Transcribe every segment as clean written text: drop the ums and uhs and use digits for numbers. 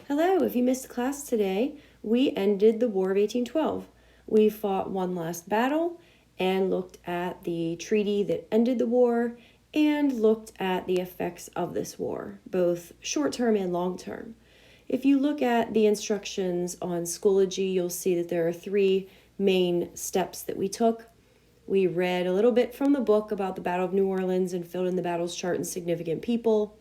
Hello, if you missed class today, we ended the War of 1812. We fought one last battle and looked at the treaty that ended the war and looked at the effects of this war, both short-term and long-term. If you look at the instructions on Schoology, you'll see that there are three main steps that we took. We read a little bit from the book about the Battle of New Orleans and filled in the battle's chart and significant people.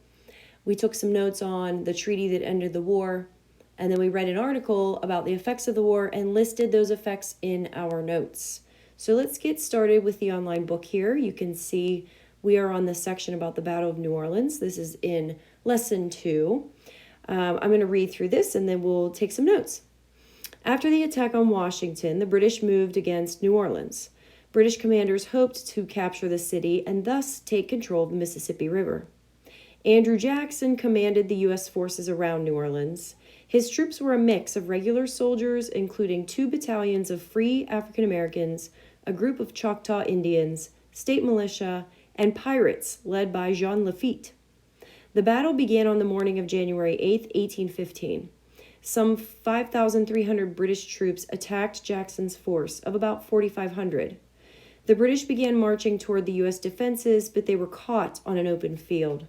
We took some notes on the treaty that ended the war, and then we read an article about the effects of the war and listed those effects in our notes. So let's get started with the online book here. You can see we are on the section about the Battle of New Orleans. This is in lesson 2. I'm going to read through this and then we'll take some notes. After the attack on Washington, the British moved against New Orleans. British commanders hoped to capture the city and thus take control of the Mississippi River. Andrew Jackson commanded the U.S. forces around New Orleans. His troops were a mix of regular soldiers, including 2 battalions of free African Americans, a group of Choctaw Indians, state militia, and pirates led by Jean Lafitte. The battle began on the morning of January 8, 1815. Some 5,300 British troops attacked Jackson's force of about 4,500. The British began marching toward the U.S. defenses, but they were caught on an open field.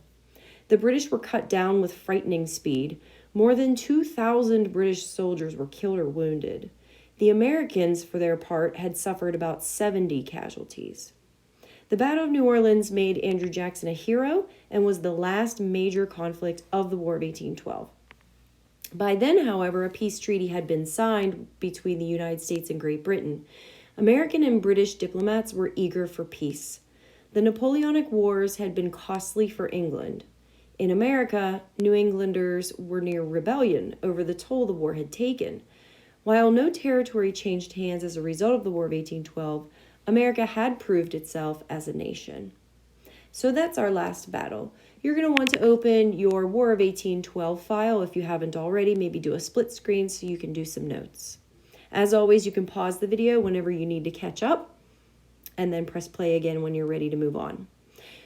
The British were cut down with frightening speed. More than 2,000 British soldiers were killed or wounded. The Americans, for their part, had suffered about 70 casualties. The Battle of New Orleans made Andrew Jackson a hero and was the last major conflict of the War of 1812. By then, however, a peace treaty had been signed between the United States and Great Britain. American and British diplomats were eager for peace. The Napoleonic Wars had been costly for England. In America, New Englanders were near rebellion over the toll the war had taken. While no territory changed hands as a result of the War of 1812, America had proved itself as a nation. So that's our last battle. You're going to want to open your War of 1812 file if you haven't already. Maybe do a split screen so you can do some notes. As always, you can pause the video whenever you need to catch up and then press play again when you're ready to move on.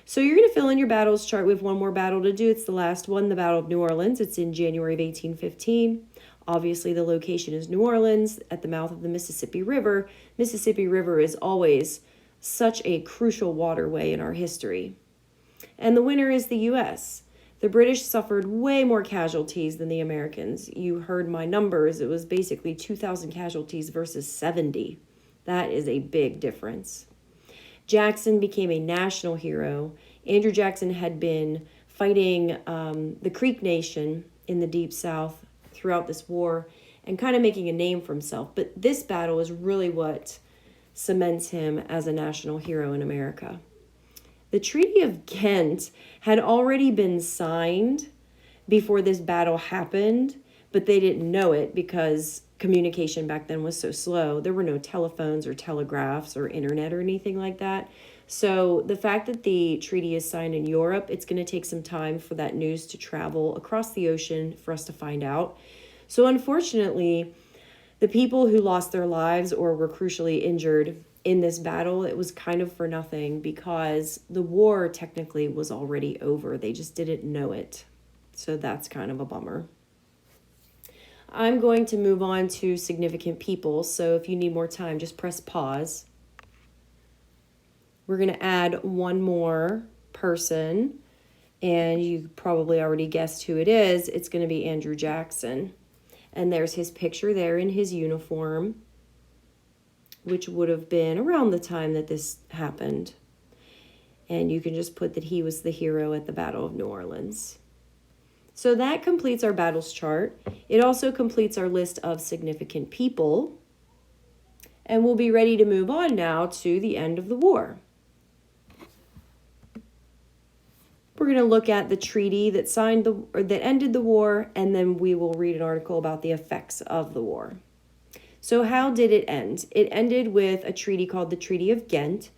So you're going to fill in your battles chart. We have one more battle to do. It's the last one, the Battle of New Orleans. It's in January of 1815. Obviously, the location is New Orleans at the mouth of the Mississippi River. Mississippi River is always such a crucial waterway in our history. And the winner is the U.S. The British suffered way more casualties than the Americans. You heard my numbers. It was basically 2,000 casualties versus 70. That is a big difference. Jackson became a national hero. Andrew Jackson had been fighting the Creek Nation in the Deep South throughout this war and kind of making a name for himself. But this battle is really what cements him as a national hero in America. The Treaty of Ghent had already been signed before this battle happened, but they didn't know it because communication back then was so slow. There were no telephones or telegraphs or internet or anything like that. So the fact that the treaty is signed in Europe, it's going to take some time for that news to travel across the ocean for us to find out. So unfortunately, the people who lost their lives or were crucially injured in this battle, it was kind of for nothing because the war technically was already over. They just didn't know it. So that's kind of a bummer. I'm going to move on to significant people, so if you need more time, just press pause. We're going to add one more person, and you probably already guessed who it is. It's going to be Andrew Jackson. And there's his picture there in his uniform, which would have been around the time that this happened. And you can just put that he was the hero at the Battle of New Orleans. So that completes our battles chart. It also completes our list of significant people. And we'll be ready to move on now to the end of the war. We're going to look at the treaty that ended the war, and then we will read an article about the effects of the war. So how did it end? It ended with a treaty called the Treaty of Ghent.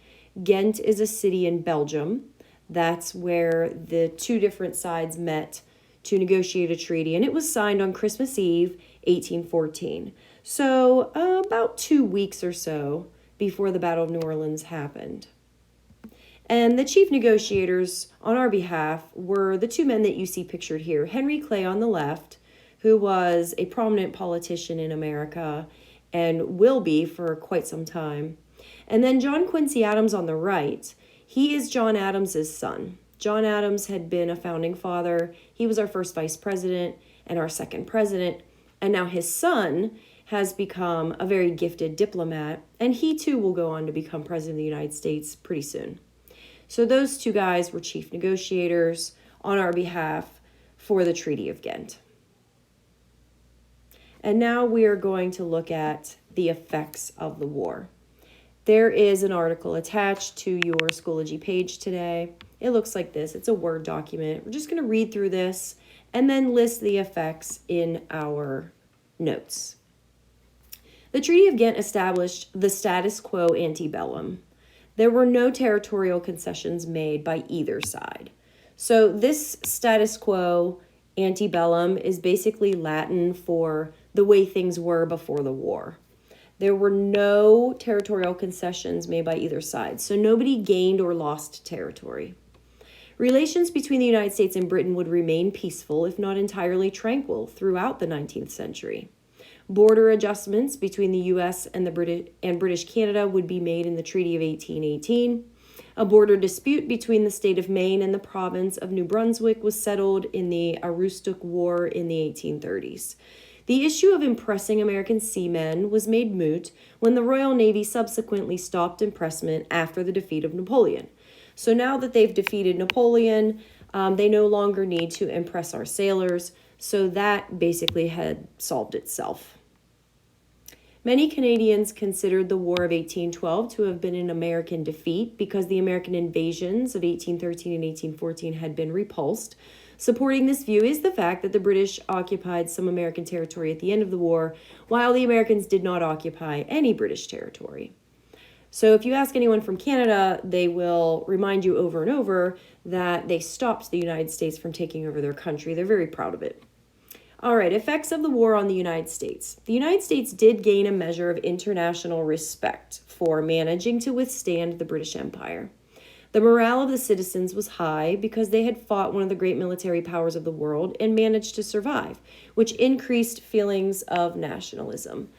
Ghent is a city in Belgium. That's where the two different sides met to negotiate a treaty, and it was signed on Christmas Eve, 1814. So about 2 weeks or so before the Battle of New Orleans happened. And the chief negotiators on our behalf were the two men that you see pictured here, Henry Clay on the left, who was a prominent politician in America and will be for quite some time. And then John Quincy Adams on the right, he is John Adams's son. John Adams had been a founding father. He was our first vice president and our second president. And now his son has become a very gifted diplomat, and he too will go on to become president of the United States pretty soon. So those two guys were chief negotiators on our behalf for the Treaty of Ghent. And now we are going to look at the effects of the war. There is an article attached to your Schoology page today. It looks like this. It's a Word document. We're just going to read through this and then list the effects in our notes. The Treaty of Ghent established the status quo ante bellum. There were no territorial concessions made by either side. So this status quo ante bellum is basically Latin for the way things were before the war. There were no territorial concessions made by either side, so nobody gained or lost territory. Relations between the United States and Britain would remain peaceful, if not entirely tranquil, throughout the 19th century. Border adjustments between the U.S. and British Canada would be made in the Treaty of 1818. A border dispute between the state of Maine and the province of New Brunswick was settled in the Aroostook War in the 1830s. The issue of impressing American seamen was made moot when the Royal Navy subsequently stopped impressment after the defeat of Napoleon. So now that they've defeated Napoleon, they no longer need to impress our sailors. So that basically had solved itself. Many Canadians considered the War of 1812 to have been an American defeat because the American invasions of 1813 and 1814 had been repulsed. Supporting this view is the fact that the British occupied some American territory at the end of the war, while the Americans did not occupy any British territory. So if you ask anyone from Canada, they will remind you over and over that they stopped the United States from taking over their country. They're very proud of it. All right, effects of the war on the United States. The United States did gain a measure of international respect for managing to withstand the British Empire. The morale of the citizens was high because they had fought one of the great military powers of the world and managed to survive, which increased feelings of nationalism.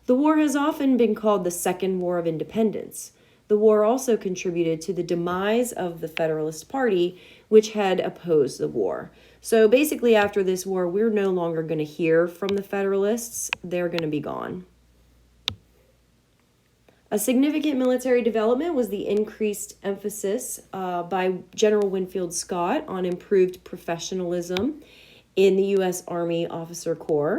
The war has often been called the Second War of Independence. The war also contributed to the demise of the Federalist Party, which had opposed the war. So basically, after this war, we're no longer going to hear from the Federalists. They're going to be gone. A significant military development was the increased emphasis by General Winfield Scott on improved professionalism in the U.S. Army Officer Corps,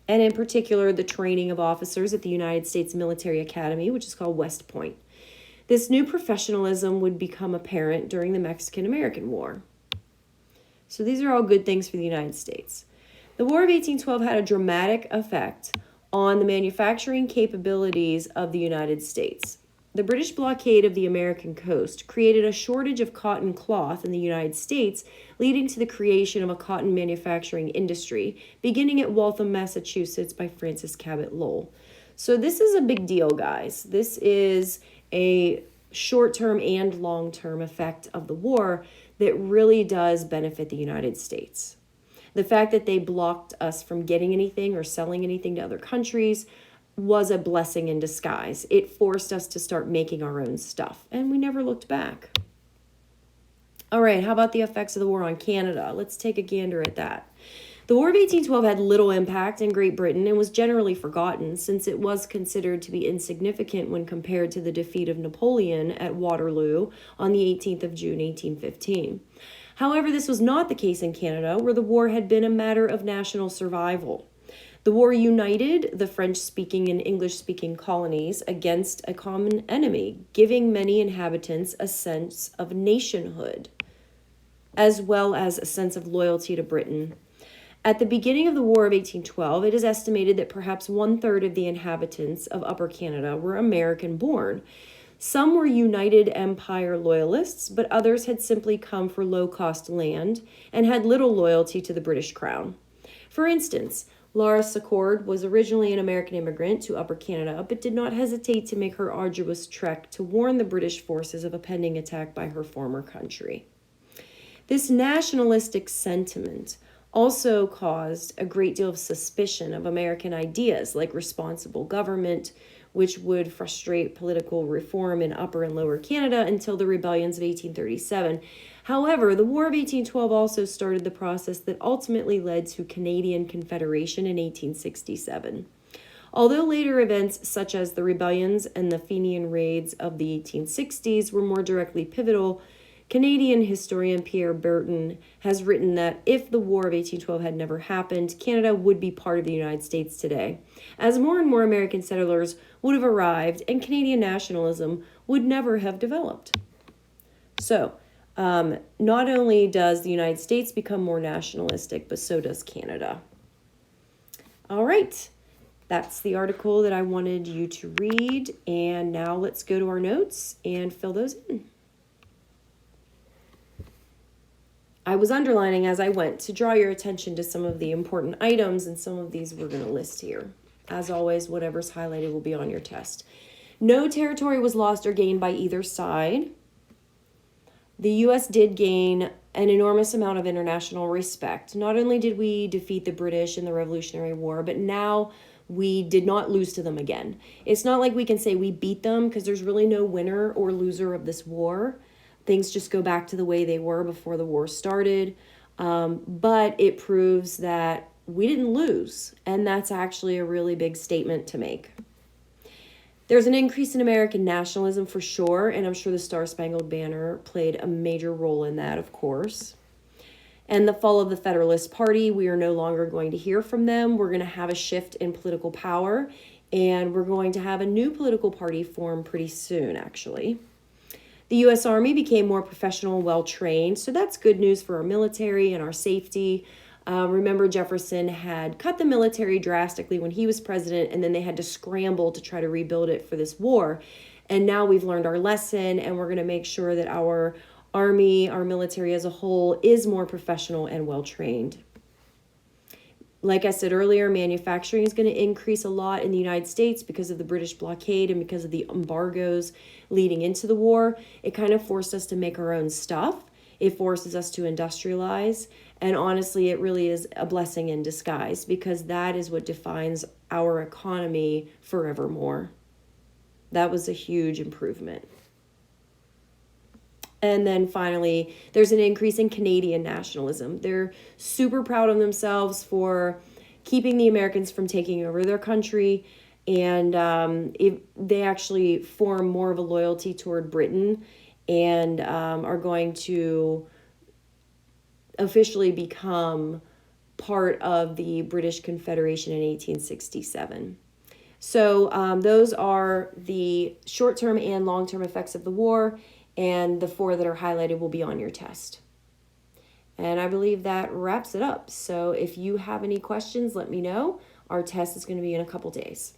and in particular, the training of officers at the United States Military Academy, which is called West Point. This new professionalism would become apparent during the Mexican-American War. So these are all good things for the United States. The War of 1812 had a dramatic effect on the manufacturing capabilities of the United States. The British blockade of the American coast created a shortage of cotton cloth in the United States, leading to the creation of a cotton manufacturing industry, beginning at Waltham, Massachusetts by Francis Cabot Lowell. So this is a big deal, guys. This is a short-term and long-term effect of the war that really does benefit the United States. The fact that they blocked us from getting anything or selling anything to other countries was a blessing in disguise. It forced us to start making our own stuff, and we never looked back. All right, how about the effects of the war on Canada? Let's take a gander at that. The War of 1812 had little impact in Great Britain and was generally forgotten since it was considered to be insignificant when compared to the defeat of Napoleon at Waterloo on the 18th of June, 1815. However, this was not the case in Canada, where the war had been a matter of national survival. The war united the French-speaking and English-speaking colonies against a common enemy, giving many inhabitants a sense of nationhood, as well as a sense of loyalty to Britain. At the beginning of the War of 1812, it is estimated that perhaps 1/3 of the inhabitants of Upper Canada were American-born. Some were United Empire loyalists, but others had simply come for low-cost land and had little loyalty to the British Crown. For instance, Laura Secord was originally an American immigrant to Upper Canada, but did not hesitate to make her arduous trek to warn the British forces of a pending attack by her former country. This nationalistic sentiment also caused a great deal of suspicion of American ideas like responsible government, which would frustrate political reform in Upper and Lower Canada until the rebellions of 1837. However, the War of 1812 also started the process that ultimately led to Canadian Confederation in 1867. Although later events such as the rebellions and the Fenian raids of the 1860s were more directly pivotal, Canadian historian Pierre Berton has written that if the War of 1812 had never happened, Canada would be part of the United States today, as more and more American settlers would have arrived and Canadian nationalism would never have developed. So, not only does the United States become more nationalistic, but so does Canada. All right. That's the article that I wanted you to read, and now let's go to our notes and fill those in. I was underlining as I went to draw your attention to some of the important items, and some of these we're going to list here. As always, whatever's highlighted will be on your test. No territory was lost or gained by either side. The U.S. did gain an enormous amount of international respect. Not only did we defeat the British in the Revolutionary War, but now we did not lose to them again. It's not like we can say we beat them, because there's really no winner or loser of this war. Things just go back to the way they were before the war started. But it proves that we didn't lose, and that's actually a really big statement to make. There's an increase in American nationalism for sure, and I'm sure the Star-Spangled Banner played a major role in that, of course. And the fall of the Federalist Party, we are no longer going to hear from them. We're going to have a shift in political power, and we're going to have a new political party form pretty soon, actually. The U.S. Army became more professional and well-trained, so that's good news for our military and our safety. Remember, Jefferson had cut the military drastically when he was president, and then they had to scramble to try to rebuild it for this war. And now we've learned our lesson, and we're going to make sure that our Army, our military as a whole, is more professional and well-trained. Like I said earlier, manufacturing is going to increase a lot in the United States because of the British blockade and because of the embargoes leading into the war. It kind of forced us to make our own stuff. It forces us to industrialize. And honestly, it really is a blessing in disguise, because that is what defines our economy forevermore. That was a huge improvement. And then finally, there's an increase in Canadian nationalism. They're super proud of themselves for keeping the Americans from taking over their country. And they actually form more of a loyalty toward Britain, and are going to officially become part of the British Confederation in 1867. So those are the short-term and long-term effects of the war, and the 4 that are highlighted will be on your test. And I believe that wraps it up. So if you have any questions, let me know. Our test is going to be in a couple days.